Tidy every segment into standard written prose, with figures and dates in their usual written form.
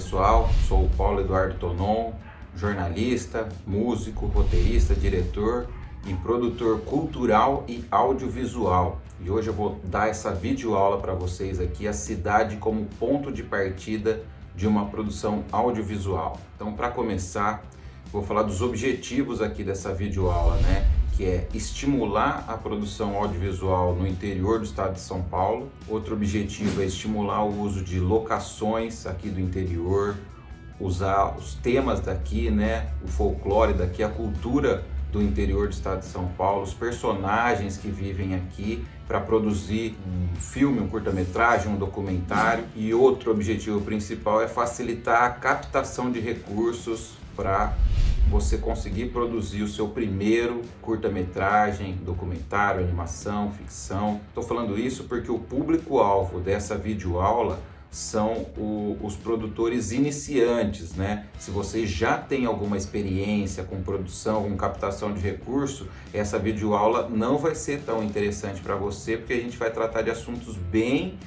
pessoal, sou o Paulo Eduardo Tonon, jornalista, músico, roteirista, diretor e produtor cultural e audiovisual. E hoje eu vou dar essa videoaula para vocês aqui, a cidade como ponto de partida de uma produção audiovisual. Então, para começar, vou falar dos objetivos aqui dessa videoaula, né? Que é estimular a produção audiovisual no interior do estado de São Paulo. Outro objetivo é estimular o uso de locações aqui do interior, usar os temas daqui, né? O folclore daqui, a cultura do interior do estado de São Paulo, os personagens que vivem aqui para produzir um filme, um curta-metragem, um documentário. E outro objetivo principal é facilitar a captação de recursos para você conseguir produzir o seu primeiro curta-metragem, documentário, animação, ficção. Estou falando isso porque o público-alvo dessa videoaula são os produtores iniciantes, né? Se você já tem alguma experiência com produção, com captação de recurso, essa videoaula não vai ser tão interessante para você, porque a gente vai tratar de assuntos bem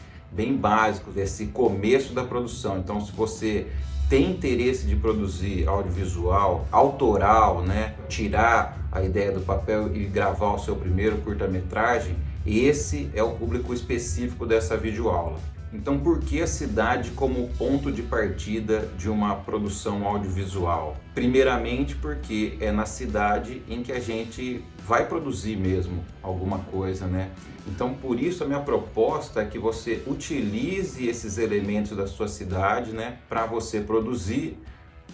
básicos, desse começo da produção. Então, se você tem interesse de produzir audiovisual, autoral, né? Tirar a ideia do papel e gravar o seu primeiro curta-metragem, esse é o público específico dessa videoaula. Então, por que a cidade como ponto de partida de uma produção audiovisual? Primeiramente, porque é na cidade em que a gente vai produzir mesmo alguma coisa, né? Então, por isso a minha proposta é que você utilize esses elementos da sua cidade, né, para você produzir,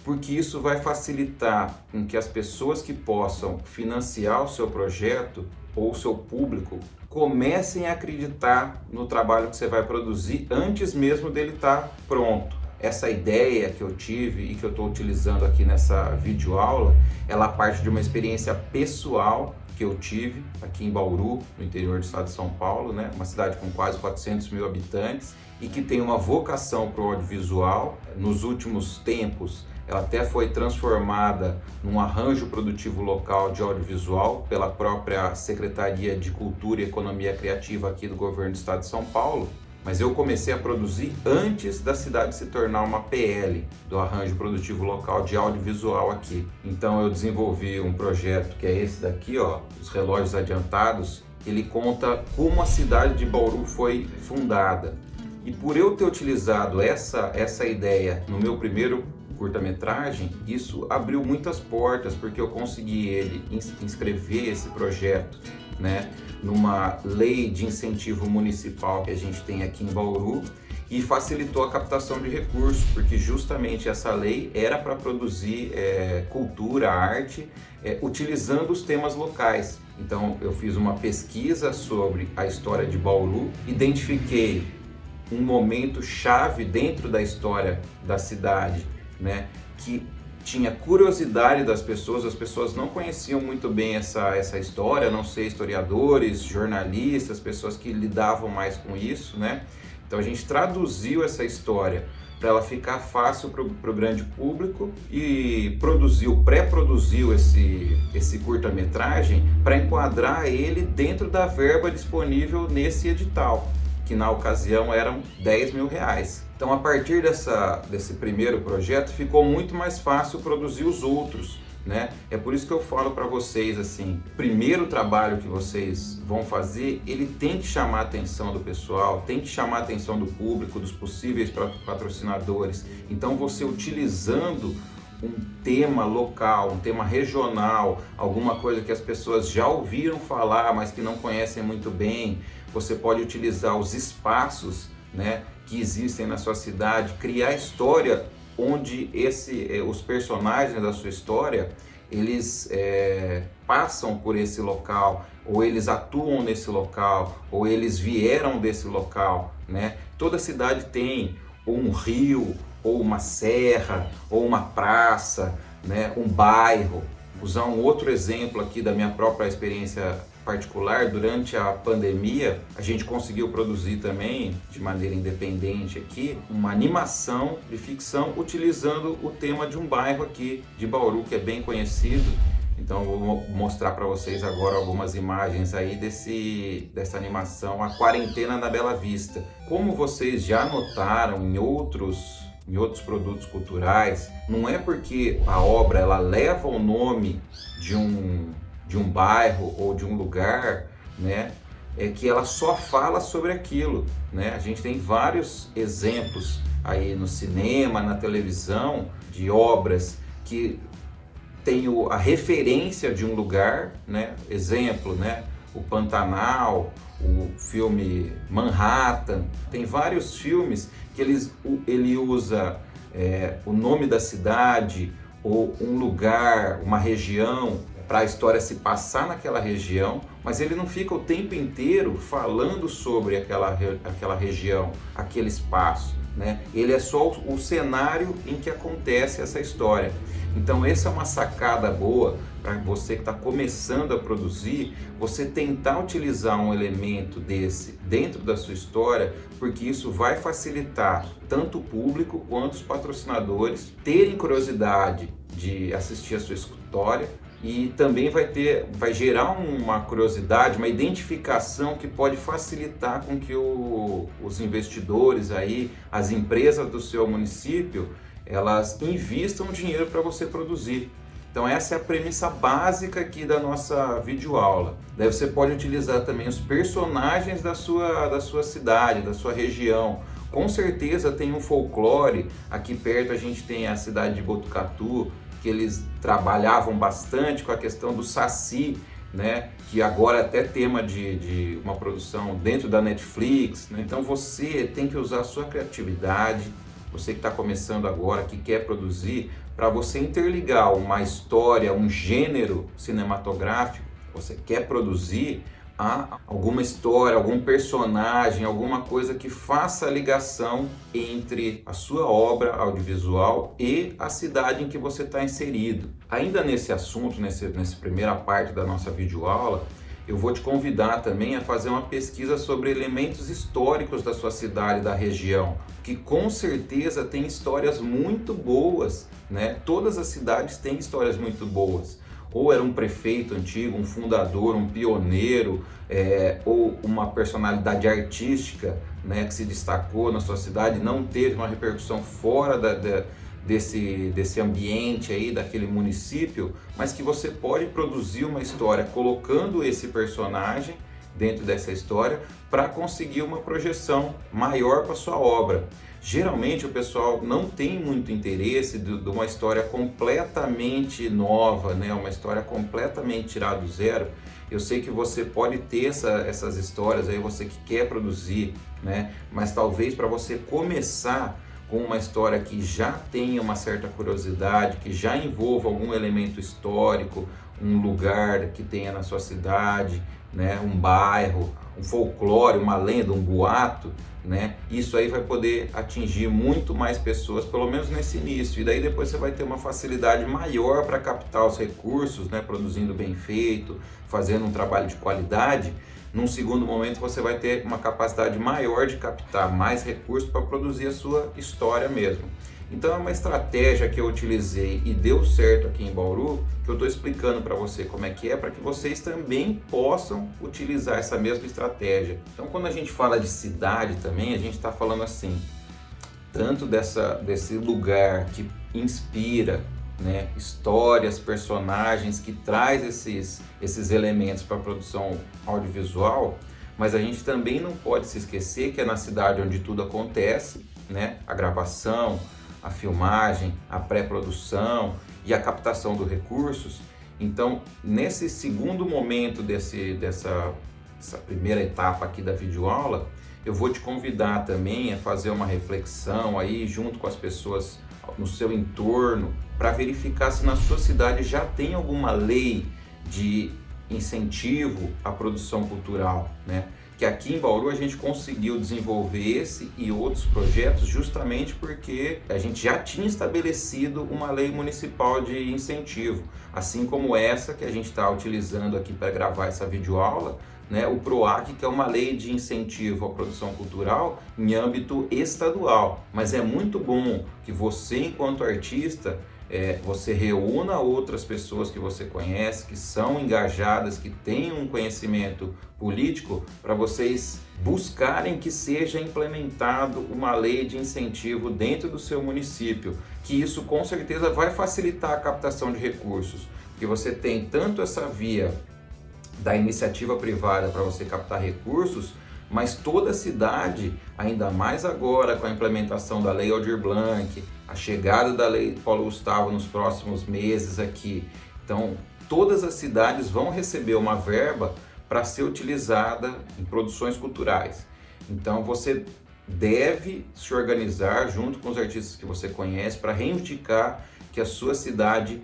porque isso vai facilitar em que as pessoas que possam financiar o seu projeto ou o seu público comecem a acreditar no trabalho que você vai produzir antes mesmo dele estar pronto. Essa ideia que eu tive e que eu estou utilizando aqui nessa videoaula, ela parte de uma experiência pessoal que eu tive aqui em Bauru, no interior do estado de São Paulo, né? Uma cidade com quase 400 mil habitantes e que tem uma vocação para o audiovisual. Nos últimos tempos, ela até foi transformada num arranjo produtivo local de audiovisual pela própria Secretaria de Cultura e Economia Criativa aqui do governo do estado de São Paulo. Mas eu comecei a produzir antes da cidade se tornar uma PL, do arranjo produtivo local de audiovisual aqui. Então eu desenvolvi um projeto que é esse daqui, ó, os relógios adiantados. Ele conta como a cidade de Bauru foi fundada. E por eu ter utilizado essa ideia no meu primeiro curta-metragem, isso abriu muitas portas, porque eu consegui inscrever esse projeto, né, numa lei de incentivo municipal que a gente tem aqui em Bauru, e facilitou a captação de recursos, porque justamente essa lei era para produzir cultura, arte, utilizando os temas locais. Então eu fiz uma pesquisa sobre a história de Bauru, identifiquei um momento chave dentro da história da cidade, né, que tinha curiosidade das pessoas, as pessoas não conheciam muito bem essa história, a não ser historiadores, jornalistas, pessoas que lidavam mais com isso, né? Então a gente traduziu essa história para ela ficar fácil para o grande público e pré-produziu esse curta-metragem para enquadrar ele dentro da verba disponível nesse edital, que na ocasião eram R$10 mil. Então, a partir desse primeiro projeto, ficou muito mais fácil produzir os outros, né? É por isso que eu falo para vocês assim, o primeiro trabalho que vocês vão fazer, ele tem que chamar a atenção do pessoal, tem que chamar a atenção do público, dos possíveis patrocinadores. Então, você utilizando um tema local, um tema regional, alguma coisa que as pessoas já ouviram falar, mas que não conhecem muito bem, você pode utilizar os espaços, né, que existem na sua cidade, criar história onde os personagens da sua história, eles passam por esse local, ou eles atuam nesse local, ou eles vieram desse local, né? Toda cidade tem ou um rio, ou uma serra, ou uma praça, né? Um bairro. Vou usar um outro exemplo aqui da minha própria experiência particular. Durante a pandemia, a gente conseguiu produzir também, de maneira independente aqui, uma animação de ficção utilizando o tema de um bairro aqui de Bauru, que é bem conhecido. Então eu vou mostrar para vocês agora algumas imagens aí dessa animação, A Quarentena na Bela Vista. Como vocês já notaram em outros em outros produtos culturais, não é porque a obra ela leva o nome de um bairro ou de um lugar, né, é que ela só fala sobre aquilo, né? A gente tem vários exemplos aí no cinema, na televisão, de obras que tem a referência de um lugar, né? Exemplo, né? O Pantanal, o filme Manhattan, tem vários filmes que ele usa o nome da cidade ou um lugar, uma região, para a história se passar naquela região, mas ele não fica o tempo inteiro falando sobre aquela região, aquele espaço, né? Ele é só o cenário em que acontece essa história. Então essa é uma sacada boa para você que está começando a produzir, você tentar utilizar um elemento desse dentro da sua história, porque isso vai facilitar tanto o público quanto os patrocinadores terem curiosidade de assistir a sua história, e também vai gerar uma curiosidade, uma identificação que pode facilitar com que os investidores aí, as empresas do seu município, elas investam dinheiro para você produzir. Então essa é a premissa básica aqui da nossa videoaula. Daí você pode utilizar também os personagens da sua cidade, da sua região. Com certeza tem um folclore, aqui perto a gente tem a cidade de Botucatu, que eles trabalhavam bastante com a questão do Saci, né? Que agora é até tema de uma produção dentro da Netflix, né? Então você tem que usar a sua criatividade, você que está começando agora, que quer produzir, para você interligar uma história, um gênero cinematográfico, você quer produzir a alguma história, algum personagem, alguma coisa que faça a ligação entre a sua obra audiovisual e a cidade em que você está inserido. Ainda nesse assunto, nessa primeira parte da nossa videoaula, eu vou te convidar também a fazer uma pesquisa sobre elementos históricos da sua cidade, da região, que com certeza tem histórias muito boas, né? Todas as cidades têm histórias muito boas. Ou era um prefeito antigo, um fundador, um pioneiro, ou uma personalidade artística, né, que se destacou na sua cidade, não teve uma repercussão fora desse ambiente aí, daquele município, mas que você pode produzir uma história colocando esse personagem dentro dessa história para conseguir uma projeção maior para sua obra. Geralmente o pessoal não tem muito interesse de uma história completamente nova, né? Uma história completamente tirada do zero. Eu sei que você pode ter essas histórias aí, você que quer produzir, né? Mas talvez para você começar com uma história que já tenha uma certa curiosidade, que já envolva algum elemento histórico, um lugar que tenha na sua cidade, né? Um bairro, um folclore, uma lenda, um boato, né? Isso aí vai poder atingir muito mais pessoas, pelo menos nesse início, e daí depois você vai ter uma facilidade maior para captar os recursos, né? Produzindo bem feito, fazendo um trabalho de qualidade. Num segundo momento você vai ter uma capacidade maior de captar mais recursos para produzir a sua história mesmo. Então é uma estratégia que eu utilizei e deu certo aqui em Bauru, que eu estou explicando para você como é que é, para que vocês também possam utilizar essa mesma estratégia. Então quando a gente fala de cidade também, a gente está falando assim, tanto desse lugar que inspira, né, histórias, personagens, que traz esses elementos para a produção audiovisual, mas a gente também não pode se esquecer que é na cidade onde tudo acontece, né, a gravação, a filmagem, a pré-produção e a captação dos recursos. Então, nesse segundo momento dessa primeira etapa aqui da videoaula, eu vou te convidar também a fazer uma reflexão aí junto com as pessoas no seu entorno, para verificar se na sua cidade já tem alguma lei de incentivo à produção cultural, né? Que aqui em Bauru a gente conseguiu desenvolver esse e outros projetos justamente porque a gente já tinha estabelecido uma lei municipal de incentivo, assim como essa que a gente está utilizando aqui para gravar essa videoaula, né, o PROAC, que é uma lei de incentivo à produção cultural em âmbito estadual. Mas é muito bom que você, enquanto artista, você reúna outras pessoas que você conhece, que são engajadas, que têm um conhecimento político, para vocês buscarem que seja implementado uma lei de incentivo dentro do seu município, que isso com certeza vai facilitar a captação de recursos, porque você tem tanto essa via da iniciativa privada para você captar recursos, mas toda a cidade, ainda mais agora com a implementação da Lei Aldir Blanc, a chegada da Lei Paulo Gustavo nos próximos meses aqui, então todas as cidades vão receber uma verba para ser utilizada em produções culturais. Então você deve se organizar junto com os artistas que você conhece para reivindicar que a sua cidade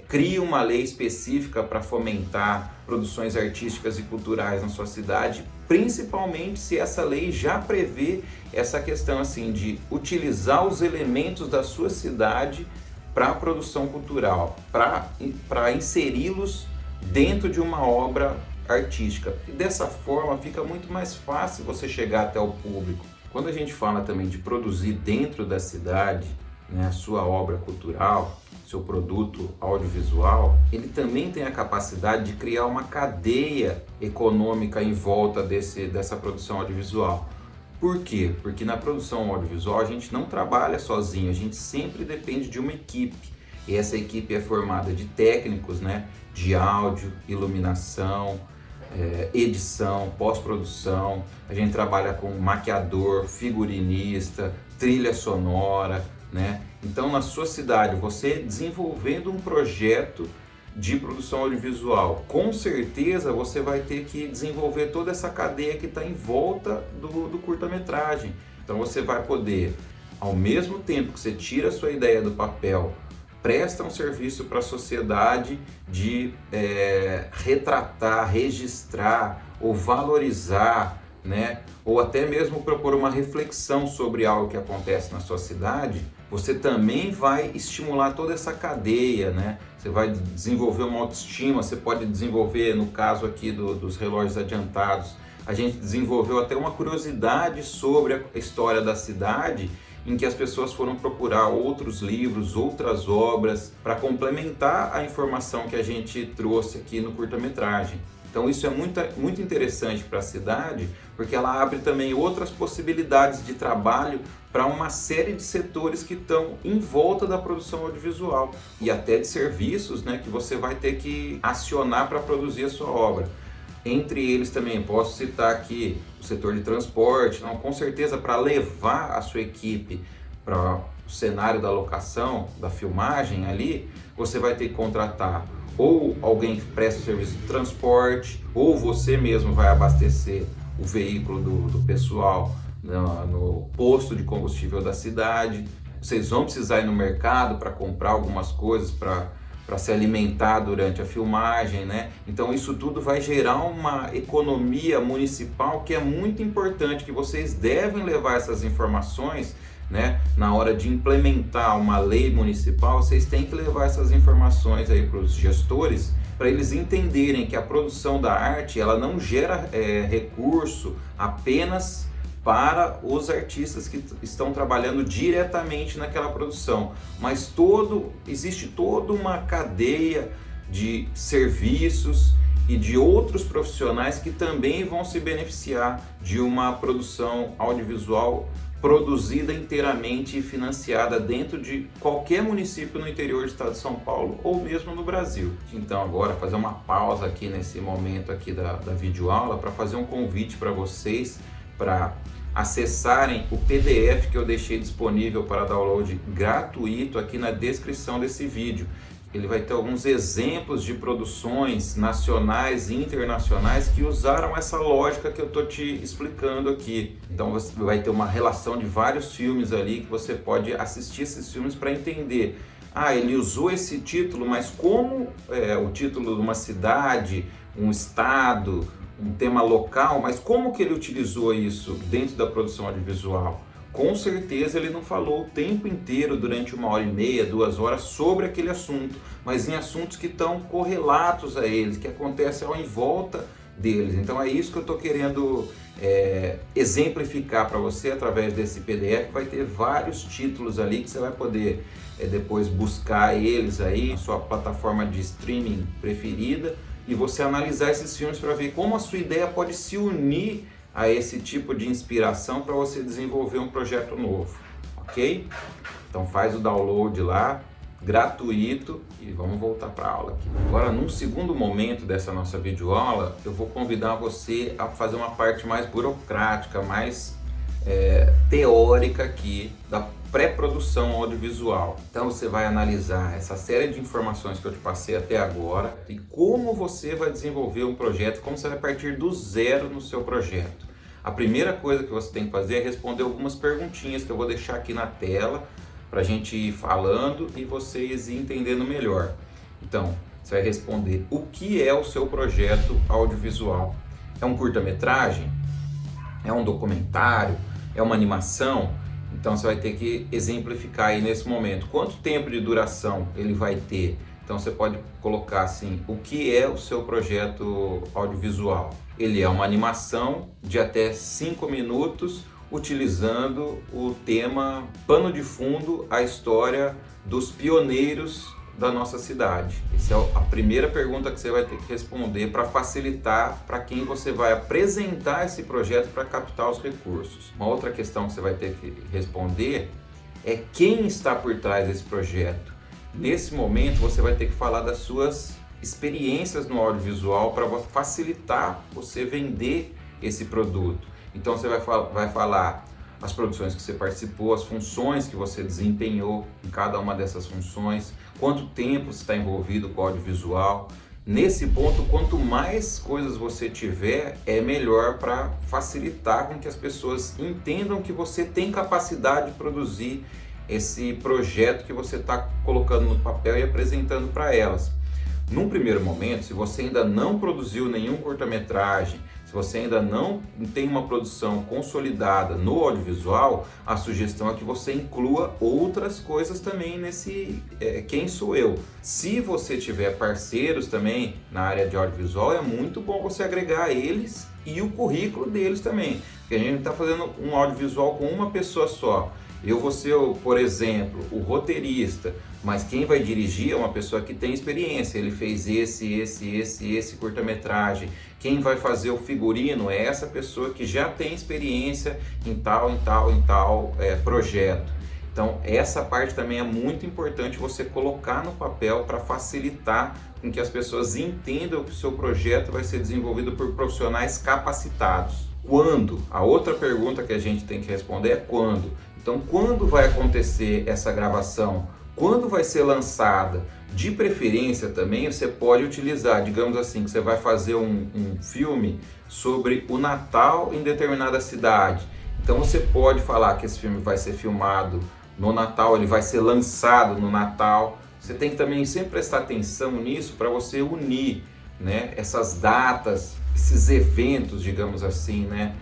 crie uma lei específica para fomentar produções artísticas e culturais na sua cidade, principalmente se essa lei já prevê essa questão assim de utilizar os elementos da sua cidade para a produção cultural, para inseri-los dentro de uma obra artística. E dessa forma fica muito mais fácil você chegar até o público. Quando a gente fala também de produzir dentro da cidade, né, a sua obra cultural, seu produto audiovisual, ele também tem a capacidade de criar uma cadeia econômica em volta dessa produção audiovisual. Por quê? Porque na produção audiovisual a gente não trabalha sozinho, a gente sempre depende de uma equipe. E essa equipe é formada de técnicos, né, de áudio, iluminação, edição, pós-produção. A gente trabalha com maquiador, figurinista, trilha sonora, né? Então, na sua cidade, você desenvolvendo um projeto de produção audiovisual, com certeza você vai ter que desenvolver toda essa cadeia que está em volta do curta-metragem. Então, você vai poder, ao mesmo tempo que você tira a sua ideia do papel, presta um serviço para a sociedade de retratar, registrar ou valorizar, né? Ou até mesmo propor uma reflexão sobre algo que acontece na sua cidade. Você também vai estimular toda essa cadeia, né? Você vai desenvolver uma autoestima, você pode desenvolver, no caso aqui dos relógios adiantados, a gente desenvolveu até uma curiosidade sobre a história da cidade, em que as pessoas foram procurar outros livros, outras obras, para complementar a informação que a gente trouxe aqui no curta-metragem. Então isso é muito interessante para a cidade, porque ela abre também outras possibilidades de trabalho para uma série de setores que estão em volta da produção audiovisual e até de serviços, né, que você vai ter que acionar para produzir a sua obra. Entre eles também posso citar aqui o setor de transporte, não, com certeza para levar a sua equipe para o cenário da locação, da filmagem ali, você vai ter que contratar ou alguém que presta o serviço de transporte, ou você mesmo vai abastecer o veículo do pessoal no posto de combustível da cidade. Vocês vão precisar ir no mercado para comprar algumas coisas para se alimentar durante a filmagem, né? Então isso tudo vai gerar uma economia municipal que é muito importante, que vocês devem levar essas informações, né? Na hora de implementar uma lei municipal, vocês têm que levar essas informações aí para os gestores, para eles entenderem que a produção da arte, ela não gera recurso apenas para os artistas que estão trabalhando diretamente naquela produção, mas existe toda uma cadeia de serviços e de outros profissionais que também vão se beneficiar de uma produção audiovisual produzida inteiramente e financiada dentro de qualquer município no interior do estado de São Paulo ou mesmo no Brasil. Então agora fazer uma pausa aqui nesse momento aqui da videoaula para fazer um convite para vocês para acessarem o PDF que eu deixei disponível para download gratuito aqui na descrição desse vídeo. Ele vai ter alguns exemplos de produções nacionais e internacionais que usaram essa lógica que eu estou te explicando aqui. Então você vai ter uma relação de vários filmes ali que você pode assistir esses filmes para entender. Ele usou esse título, mas como o título de uma cidade, um estado, um tema local, mas como que ele utilizou isso dentro da produção audiovisual? Com certeza ele não falou o tempo inteiro, durante 1h30, 2 horas, sobre aquele assunto, mas em assuntos que estão correlatos a eles, que acontecem em volta deles. Então é isso que eu estou querendo exemplificar para você através desse PDF. Vai ter vários títulos ali que você vai poder depois buscar eles aí na sua plataforma de streaming preferida e você analisar esses filmes para ver como a sua ideia pode se unir a esse tipo de inspiração para você desenvolver um projeto novo, ok? Então faz o download lá, gratuito, e vamos voltar para a aula aqui. Agora, num segundo momento dessa nossa videoaula, eu vou convidar você a fazer uma parte mais burocrática, mais teórica aqui da pré-produção audiovisual. Então você vai analisar essa série de informações que eu te passei até agora e como você vai desenvolver um projeto, como você vai partir do zero no seu projeto. A primeira coisa que você tem que fazer é responder algumas perguntinhas que eu vou deixar aqui na tela para a gente ir falando e vocês entendendo melhor. Então, você vai responder o que é o seu projeto audiovisual. É um curta-metragem? É um documentário? É uma animação? Então você vai ter que exemplificar aí nesse momento. Quanto tempo de duração ele vai ter? Então você pode colocar assim, o que é o seu projeto audiovisual? Ele é uma animação de até 5 minutos, utilizando o tema pano de fundo, a história dos pioneiros da nossa cidade. Essa é a primeira pergunta que você vai ter que responder para facilitar para quem você vai apresentar esse projeto para captar os recursos. Uma outra questão que você vai ter que responder é quem está por trás desse projeto. Nesse momento você vai ter que falar das suas experiências no audiovisual para facilitar você vender esse produto. Então você vai falar as produções que você participou, as funções que você desempenhou em cada uma dessas funções, quanto tempo você está envolvido com o audiovisual. Nesse ponto, quanto mais coisas você tiver, é melhor para facilitar com que as pessoas entendam que você tem capacidade de produzir esse projeto que você está colocando no papel e apresentando para elas. Num primeiro momento, se você ainda não produziu nenhum curta-metragem, se você ainda não tem uma produção consolidada no audiovisual, a sugestão é que você inclua outras coisas também nesse Quem Sou Eu. Se você tiver parceiros também na área de audiovisual, é muito bom você agregar eles e o currículo deles também, porque a gente está fazendo um audiovisual com uma pessoa só. Eu vou ser, por exemplo, o roteirista, mas quem vai dirigir é uma pessoa que tem experiência. Ele fez esse curta-metragem. Quem vai fazer o figurino é essa pessoa que já tem experiência em tal projeto. Então, essa parte também é muito importante você colocar no papel para facilitar com que as pessoas entendam que o seu projeto vai ser desenvolvido por profissionais capacitados. Quando? A outra pergunta que a gente tem que responder é quando. Então, quando vai acontecer essa gravação? Quando vai ser lançada? De preferência também você pode utilizar, digamos assim, que você vai fazer um filme sobre o Natal em determinada cidade. Então você pode falar que esse filme vai ser filmado no Natal, ele vai ser lançado no Natal. Você tem que também sempre prestar atenção nisso para você unir, né, essas datas, esses eventos, digamos assim, né?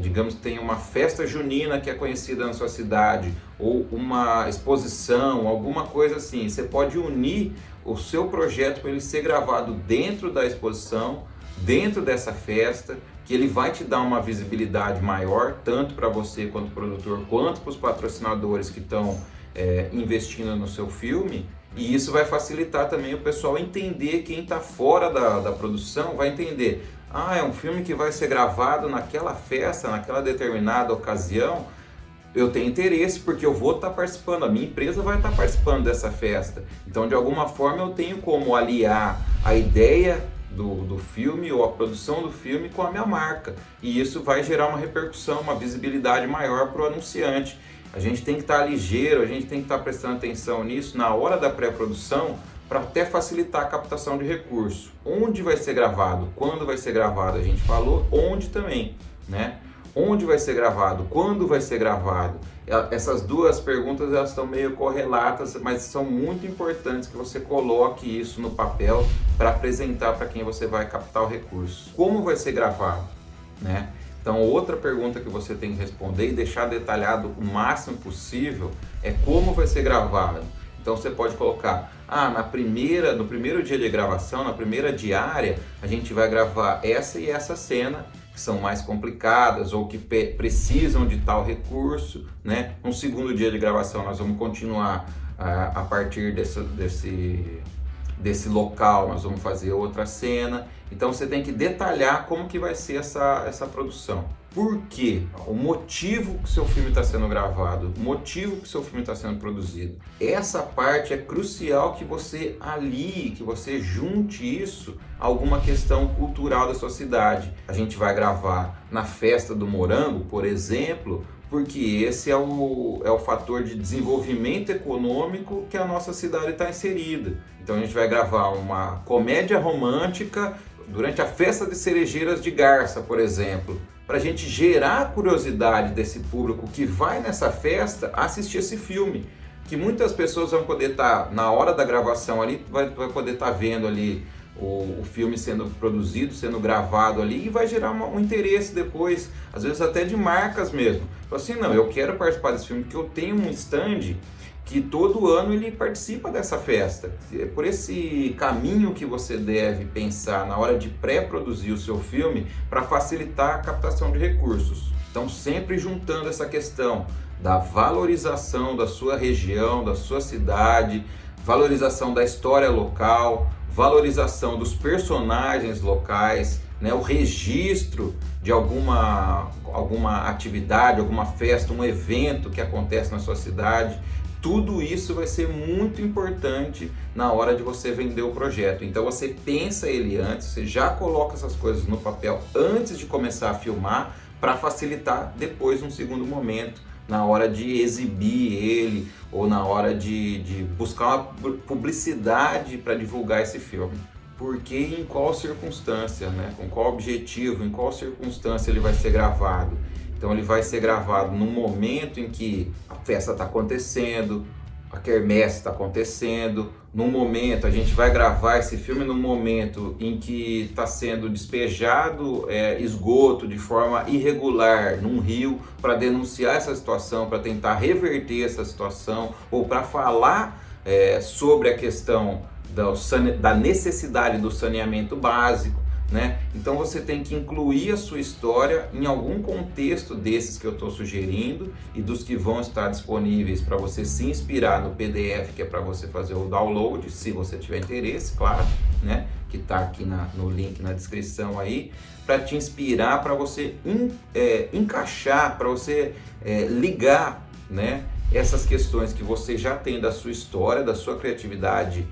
Digamos que tem uma festa junina que é conhecida na sua cidade, ou uma exposição, alguma coisa assim. Você pode unir o seu projeto para ele ser gravado dentro da exposição, dentro dessa festa, que ele vai te dar uma visibilidade maior, tanto para você quanto produtor, quanto para os patrocinadores que estão investindo no seu filme. E isso vai facilitar também o pessoal entender, quem está fora da produção vai entender. Ah, é um filme que vai ser gravado naquela festa, naquela determinada ocasião. Eu tenho interesse porque eu vou estar participando, a minha empresa vai estar participando dessa festa. Então, de alguma forma, eu tenho como aliar a ideia do filme ou a produção do filme com a minha marca. E isso vai gerar uma repercussão, uma visibilidade maior para o anunciante. A gente tem que estar ligeiro, a gente tem que estar prestando atenção nisso na hora da pré-produção, para até facilitar a captação de recursos. Onde vai ser gravado? Quando vai ser gravado? A gente falou onde também, né? Onde vai ser gravado? Quando vai ser gravado? Essas duas perguntas elas estão meio correlatas, mas são muito importantes que você coloque isso no papel para apresentar para quem você vai captar o recurso. Como vai ser gravado, né? Então, outra pergunta que você tem que responder e deixar detalhado o máximo possível é como vai ser gravado. Então você pode colocar, no primeiro dia de gravação, na primeira diária, a gente vai gravar essa e essa cena, que são mais complicadas ou que precisam de tal recurso, né? No segundo dia de gravação nós vamos continuar a partir desse local, nós vamos fazer outra cena. Então você tem que detalhar como que vai ser essa produção. Por quê? O motivo que o seu filme está sendo gravado, o motivo que o seu filme está sendo produzido. Essa parte é crucial que você alie, que você junte isso a alguma questão cultural da sua cidade. A gente vai gravar na Festa do Morango, por exemplo, porque esse é o fator de desenvolvimento econômico que a nossa cidade está inserida. Então a gente vai gravar uma comédia romântica durante a Festa de Cerejeiras de Garça, por exemplo, para a gente gerar a curiosidade desse público que vai nessa festa assistir esse filme, que muitas pessoas vão poder estar, na hora da gravação ali, vai poder estar vendo ali o filme sendo produzido, sendo gravado ali, e vai gerar um interesse depois, às vezes até de marcas mesmo. Fala assim, não, eu quero participar desse filme porque eu tenho um stand que todo ano ele participa dessa festa. É por esse caminho que você deve pensar na hora de pré-produzir o seu filme para facilitar a captação de recursos. Então, sempre juntando essa questão da valorização da sua região, da sua cidade, valorização da história local, valorização dos personagens locais, né, o registro de alguma atividade, alguma festa, um evento que acontece na sua cidade. Tudo isso vai ser muito importante na hora de você vender o projeto. Então você pensa ele antes, você já coloca essas coisas no papel antes de começar a filmar, para facilitar depois, num segundo momento, na hora de exibir ele ou na hora de buscar uma publicidade para divulgar esse filme. Porque em qual circunstância, né? Com qual objetivo, em qual circunstância ele vai ser gravado. Então ele vai ser gravado num momento em que a festa está acontecendo, a quermesse está acontecendo, num momento, a gente vai gravar esse filme num momento em que está sendo despejado esgoto de forma irregular num rio, para denunciar essa situação, para tentar reverter essa situação, ou para falar sobre a questão da necessidade do saneamento básico. Né? Então você tem que incluir a sua história em algum contexto desses que eu estou sugerindo e dos que vão estar disponíveis para você se inspirar no PDF, que é para você fazer o download, se você tiver interesse, claro, né? Que está aqui no link na descrição aí, para te inspirar, para você encaixar, para você ligar, né? Essas questões que você já tem da sua história, da sua criatividade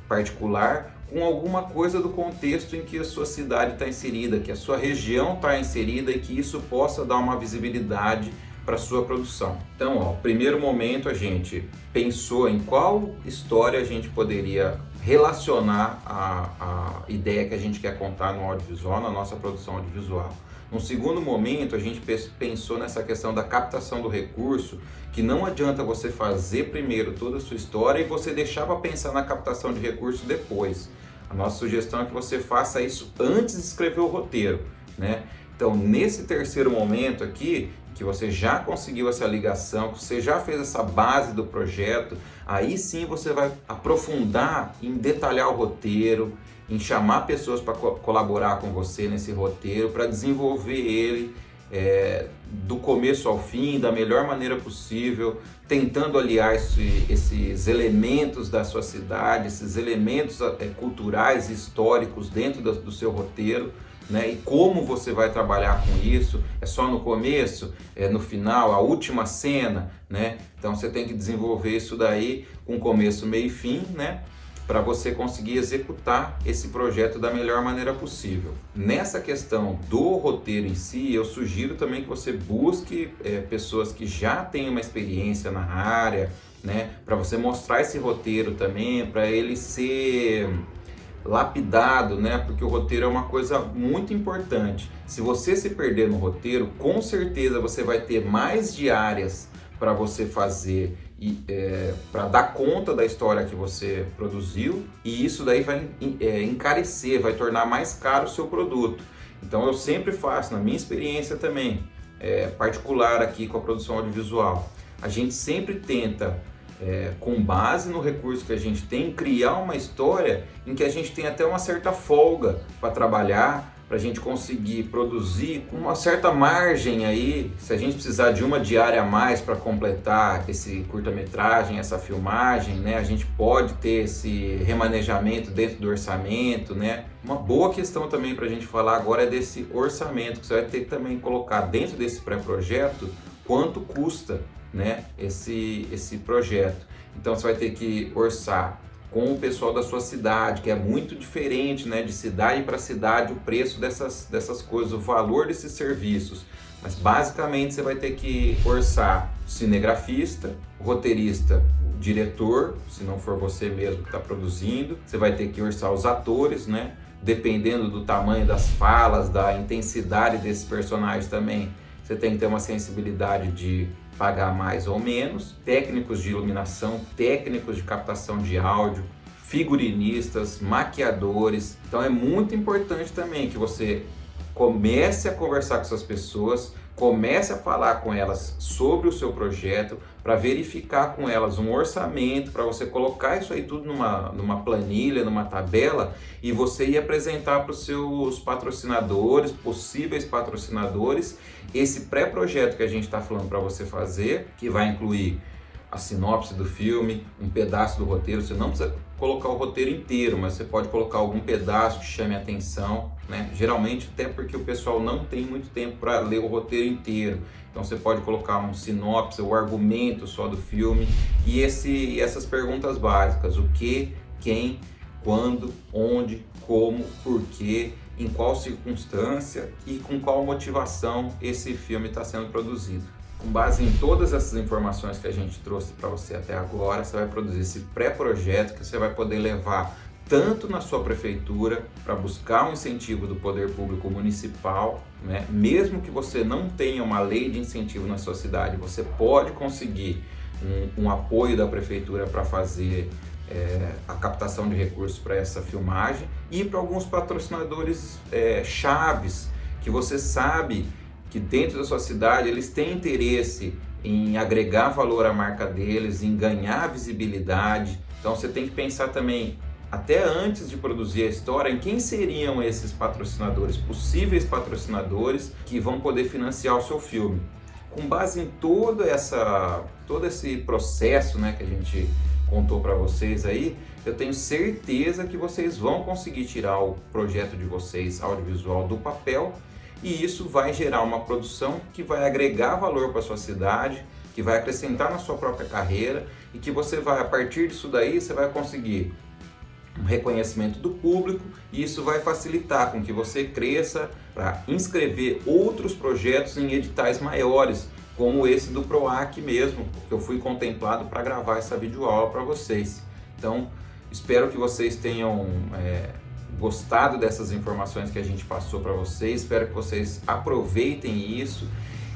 particular, com alguma coisa do contexto em que a sua cidade está inserida, que a sua região está inserida, e que isso possa dar uma visibilidade para a sua produção. Então, primeiro momento a gente pensou em qual história a gente poderia relacionar a ideia que a gente quer contar no audiovisual, na nossa produção audiovisual. No segundo momento, a gente pensou nessa questão da captação do recurso, que não adianta você fazer primeiro toda a sua história e você deixar para pensar na captação de recurso depois. A nossa sugestão é que você faça isso antes de escrever o roteiro, né? Então, nesse terceiro momento aqui, que você já conseguiu essa ligação, que você já fez essa base do projeto, aí sim você vai aprofundar em detalhar o roteiro, em chamar pessoas para colaborar com você nesse roteiro, para desenvolver ele do começo ao fim, da melhor maneira possível, tentando aliar esses elementos da sua cidade, esses elementos culturais e históricos dentro do seu roteiro, né? E como você vai trabalhar com isso? É só no começo? É no final? A última cena? Né? Então você tem que desenvolver isso daí com começo, meio e fim, né? Para você conseguir executar esse projeto da melhor maneira possível. Nessa questão do roteiro em si, eu sugiro também que você busque pessoas que já têm uma experiência na área, né? Para você mostrar esse roteiro também, para ele ser lapidado, né? Porque o roteiro é uma coisa muito importante. Se você se perder no roteiro, com certeza você vai ter mais diárias para você fazer e para dar conta da história que você produziu, e isso daí vai encarecer, vai tornar mais caro o seu produto. Então eu sempre faço, na minha experiência também, particular aqui com a produção audiovisual, a gente sempre tenta com base no recurso que a gente tem, criar uma história em que a gente tem até uma certa folga para trabalhar, para a gente conseguir produzir com uma certa margem aí. Se a gente precisar de uma diária a mais para completar esse curta-metragem, essa filmagem, né, a gente pode ter esse remanejamento dentro do orçamento, né? Uma boa questão também para a gente falar agora é desse orçamento, que você vai ter que também colocar dentro desse pré-projeto quanto custa, né, esse projeto. Então você vai ter que orçar com o pessoal da sua cidade, que é muito diferente, né, de cidade para cidade, o preço dessas coisas, o valor desses serviços. Mas basicamente você vai ter que orçar o cinegrafista, o roteirista, o diretor, se não for você mesmo que está produzindo. Você vai ter que orçar os atores, né, dependendo do tamanho das falas, da intensidade desses personagens também. Você tem que ter uma sensibilidade de pagar mais ou menos, técnicos de iluminação, técnicos de captação de áudio, figurinistas, maquiadores. Então é muito importante também que você comece a conversar com essas pessoas, comece a falar com elas sobre o seu projeto, para verificar com elas um orçamento, para você colocar isso aí tudo numa planilha, numa tabela, e você ir apresentar para os seus patrocinadores, possíveis patrocinadores, esse pré-projeto que a gente está falando para você fazer, que vai incluir a sinopse do filme, um pedaço do roteiro. Você não precisa colocar o roteiro inteiro, mas você pode colocar algum pedaço que chame a atenção, né? Geralmente até porque o pessoal não tem muito tempo para ler o roteiro inteiro. Então você pode colocar um sinopse, o argumento só do filme e essas perguntas básicas: o que, quem, quando, onde, como, porquê, em qual circunstância e com qual motivação esse filme está sendo produzido. Com base em todas essas informações que a gente trouxe para você até agora, você vai produzir esse pré-projeto que você vai poder levar tanto na sua prefeitura para buscar um incentivo do poder público municipal, né? Mesmo que você não tenha uma lei de incentivo na sua cidade, você pode conseguir um apoio da prefeitura para fazer a captação de recursos para essa filmagem, e para alguns patrocinadores chaves que você sabe que dentro da sua cidade eles têm interesse em agregar valor à marca deles, em ganhar visibilidade. Então você tem que pensar também, até antes de produzir a história, em quem seriam esses patrocinadores, possíveis patrocinadores que vão poder financiar o seu filme. Com base em todo esse processo, né, que a gente contou para vocês aí, eu tenho certeza que vocês vão conseguir tirar o projeto de vocês audiovisual do papel, e isso vai gerar uma produção que vai agregar valor para sua cidade, que vai acrescentar na sua própria carreira, e que você vai, a partir disso daí, você vai conseguir um reconhecimento do público, e isso vai facilitar com que você cresça para inscrever outros projetos em editais maiores, como esse do PROAC mesmo, que eu fui contemplado para gravar essa videoaula para vocês. Então, espero que vocês tenham gostado dessas informações que a gente passou para vocês, espero que vocês aproveitem isso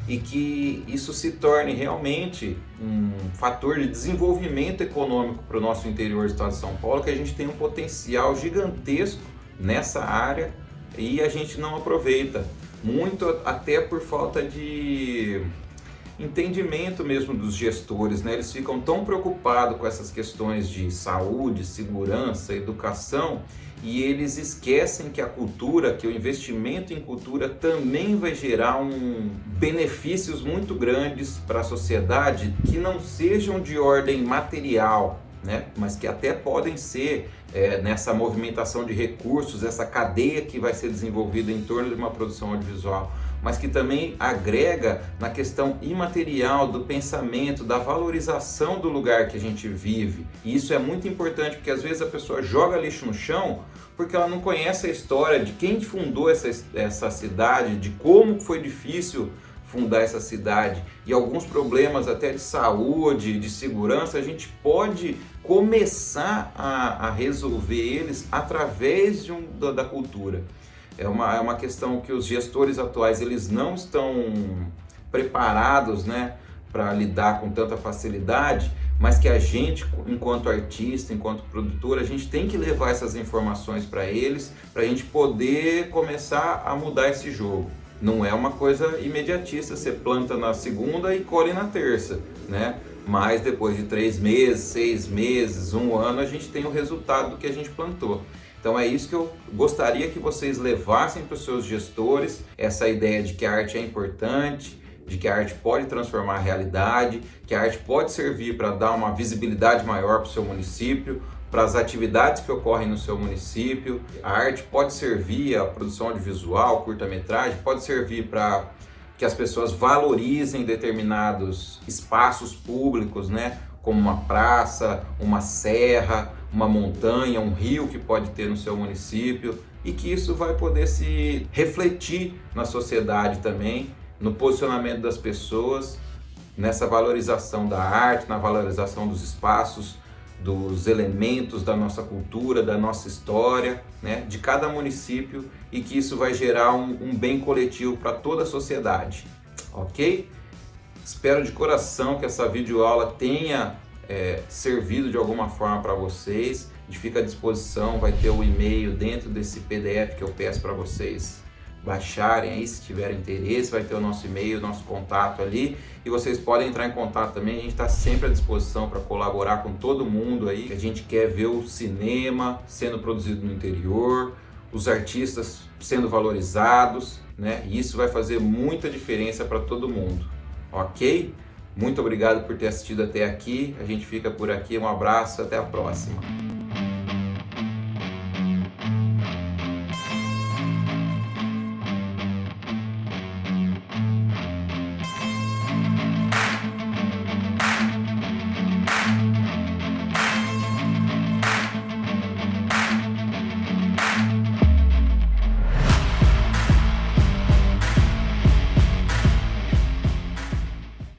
e que isso se torne realmente um fator de desenvolvimento econômico para o nosso interior do estado de São Paulo, que a gente tem um potencial gigantesco nessa área e a gente não aproveita, muito até por falta de entendimento mesmo dos gestores, né? Eles ficam tão preocupados com essas questões de saúde, segurança, educação, e eles esquecem que a cultura, que o investimento em cultura também vai gerar benefícios muito grandes para a sociedade, que não sejam de ordem material, né? Mas que até podem ser nessa movimentação de recursos, essa cadeia que vai ser desenvolvida em torno de uma produção audiovisual, mas que também agrega na questão imaterial do pensamento, da valorização do lugar que a gente vive. E isso é muito importante, porque às vezes a pessoa joga lixo no chão porque ela não conhece a história de quem fundou essa cidade, de como foi difícil fundar essa cidade, e alguns problemas até de saúde, de segurança, a gente pode começar a resolver eles através da cultura. É uma questão que os gestores atuais eles não estão preparados, né, para lidar com tanta facilidade, mas que a gente, enquanto artista, enquanto produtor, a gente tem que levar essas informações para eles, para a gente poder começar a mudar esse jogo. Não é uma coisa imediatista, você planta na segunda e colhe na terça, né? mas depois de 3 meses, 6 meses, 1 ano, a gente tem o resultado do que a gente plantou. Então é isso que eu gostaria que vocês levassem para os seus gestores, essa ideia de que a arte é importante, de que a arte pode transformar a realidade, que a arte pode servir para dar uma visibilidade maior para o seu município, para as atividades que ocorrem no seu município. A arte pode servir, a produção audiovisual, curta-metragem, pode servir para que as pessoas valorizem determinados espaços públicos, né? Como uma praça, uma serra, uma montanha, um rio que pode ter no seu município, e que isso vai poder se refletir na sociedade também, no posicionamento das pessoas, nessa valorização da arte, na valorização dos espaços, dos elementos da nossa cultura, da nossa história, né, de cada município, e que isso vai gerar um bem coletivo para toda a sociedade, ok? Espero de coração que essa videoaula tenha servido de alguma forma para vocês. A gente fica à disposição, vai ter o e-mail dentro desse PDF que eu peço para vocês baixarem aí, se tiverem interesse, vai ter o nosso e-mail, o nosso contato ali, e vocês podem entrar em contato também. A gente está sempre à disposição para colaborar com todo mundo aí. A gente quer ver o cinema sendo produzido no interior, os artistas sendo valorizados, né? E isso vai fazer muita diferença para todo mundo, ok? Muito obrigado por ter assistido até aqui. A gente fica por aqui. Um abraço, até a próxima.